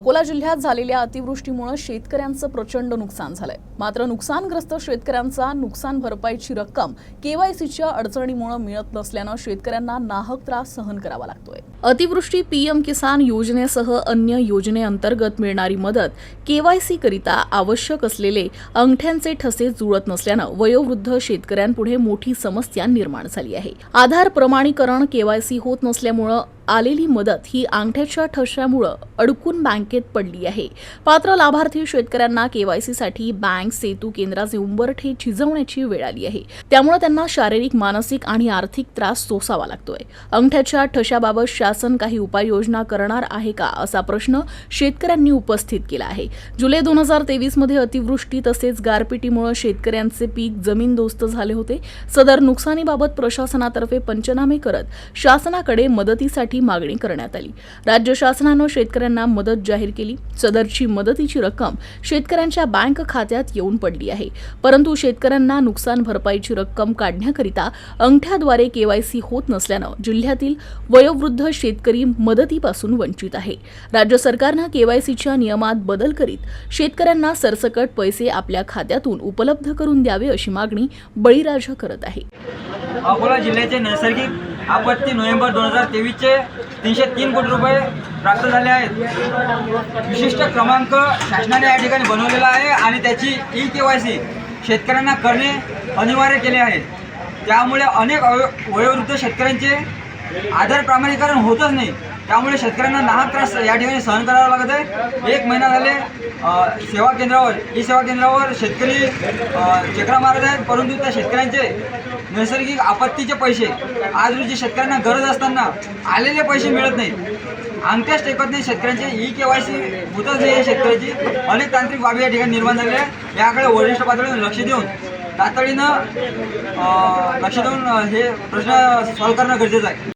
अकोला जिल्ह्यात झालेल्या अतिवृष्टीमुळे शेतकऱ्यांचं प्रचंड नुकसान झालंय। मात्र नुकसानग्रस्त शेतकऱ्यांचा नुकसान भरपाईची रक्कम केवायसीच्या अडचणीमुळे मिळत नसल्यानं शेतकऱ्यांना नाहक त्रास सहन करावा लागतोय। अतिवृष्टी पीएम किसान योजनेसह अन्य योजनेअंतर्गत मिळणारी मदत केवायसी करिता आवश्यक असलेले अंगठ्यांचे ठसे जुळत नसल्यानं वयोवृद्ध शेतकऱ्यांपुढे मोठी समस्या निर्माण झाली आहे। आधार प्रमाणीकरण केवायसी होत नसल्यामुळे आलेली मदत ही अंगठ्याच्या ठशामुळे अडकून बँकेत पडली आहे। पात्र लाभार्थी शेतकऱ्यांना केवायसीसाठी बँक सेतू केंद्राचे उंबरठे झिजवण्याची वेळ आली आहे। त्यामुळे त्यांना शारीरिक, मानसिक आणि आर्थिक त्रास सोसावा लागतोय। अंगठ्याच्या ठशाबाबत शासन काही उपाययोजना करणार आहे का असा प्रश्न शेतकऱ्यांनी उपस्थित केला आहे। जुलै 2023 मध्ये अतिवृष्टी तसेच गारपिटीमुळे शेतकऱ्यांचे पीक जमीनदोस्त झाले होते। सदर नुकसानीबाबत प्रशासनातर्फे पंचनामे करत शासनाकडे मदतीसाठी मागणी करण्यात आली। राज्य शासनाने शेतकऱ्यांना मदत जाहीर केली। सदरची मदतीची रक्कम शेतकऱ्यांच्या बँक खात्यात येऊन पडली आहे, परंतु शेतकऱ्यांना नुकसान भरपाईची रक्कम काढण्याकरिता अंगठ्याद्वारे केवायसी होत नसल्यानं जिल्ह्यातील वयोवृद्ध शेतकरी मदतीपासून वंचित आहे। राज्य सरकारने केवायसीच्या नियमात बदल करीत शेतकऱ्यांना सरसकट पैसे आपल्या खात्यातून उपलब्ध करून द्यावे अशी मागणी बळीराजा करत आहे। अकोला जिल्ह्याचे नैसर्गिक आपत्ती नोव्हेंबर 2023 चे 303 कोटी रुपये प्राप्त झाले आहेत। विशिष्ट क्रमांक शासनाने या ठिकाणी बनवलेला आहे आणि त्याची ई-केवायसी शेतकऱ्यांना करणे अनिवार्य केले आहे। त्यामुळे अनेक वयोवृद्ध शेतकऱ्यांचे आधार प्रमाणीकरण होतच नाही। त्यामुळे शेतकऱ्यांना नाहक त्रास या ठिकाणी सहन करावा लागत आहे। 1 महिना झाले सेवा केंद्रावर ई-सेवा केंद्रावर शेतकरी चक्रा मारत आहेत, परंतु त्या शेतकऱ्यांचे नैसर्गिक आपत्तीचे पैसे आज रोजी शेतकऱ्यांना गरज असताना आलेले पैसे मिळत नाही। अंगठ्याच टेकत नाही शेतकऱ्यांचे, ई-केवायसी होतच नाही। शेतकऱ्याची अनेक तांत्रिक बाबी या ठिकाणी निर्माण झाल्या आहे। याकडे वरिष्ठ पातळीवर लक्ष देऊन तातडीनं हे प्रश्न सॉल्व्ह करणं गरजेचं आहे।